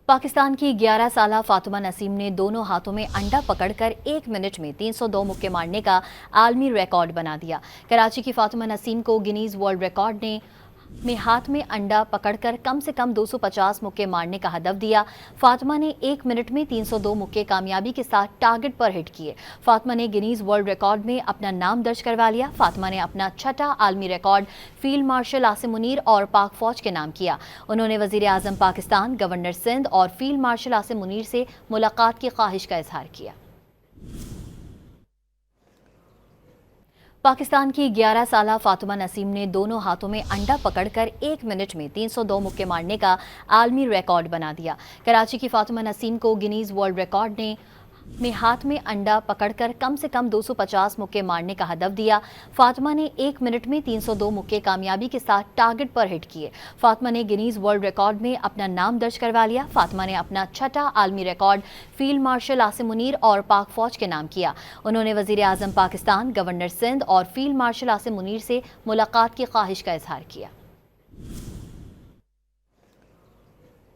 पाकिस्तान की 11 साला फातिमा नसीम ने दोनों हाथों में अंडा पकड़कर 1 मिनट में 302 मुक्के मारने का आलमी रिकॉर्ड बना दिया। कराची की फातिमा नसीम को गिनीज वर्ल्ड रिकॉर्ड ने हाथ में अंडा पकड़कर कम से कम 250 मुक्के मारने का हदफ दिया। फातिमा ने 1 मिनट में 302 मुक्के कामयाबी के साथ टारगेट पर हिट किए। फातिमा ने गिनीज वर्ल्ड रिकॉर्ड में अपना नाम दर्ज करवा लिया। फातिमा ने अपना छठा आलमी record field marshal Asim Munir और पाक फौज के नाम किया। उन्होंने वजीर आजम पाकिस्तान, गवर्नर सिंध और फील्ड मार्शल आसिम मुनीर से मुलाकात की ख्वाहिश का इजहार किया। पाकिस्तान की 11 साला फातिमा नसीम ने दोनों हाथों में अंडा पकड़कर 1 मिनट में 302 मुक्के मारने का आलमी रिकॉर्ड बना दिया। कराची की फातिमा नसीम को गिनीज वर्ल्ड रिकॉर्ड ने हाथ में अंडा पकड़कर कम से कम 250 मुक्के मारने का हदफ दिया। फातिमा ने 1 मिनट में 302 मुक्के कामयाबी के साथ टारगेट पर हिट किए। फातिमा ने गिनीज वर्ल्ड रिकॉर्ड में अपना नाम दर्ज करवा लिया। फातिमा ने अपना छठा आलमी record field marshal Asim Munir और पाक फौज के नाम किया। उन्होंने वजीर आजम पाकिस्तान, गवर्नर सिंध और फील्ड मार्शल आसिम मुनीर से मुलाकात की ख्वाहिश का इजहार किया।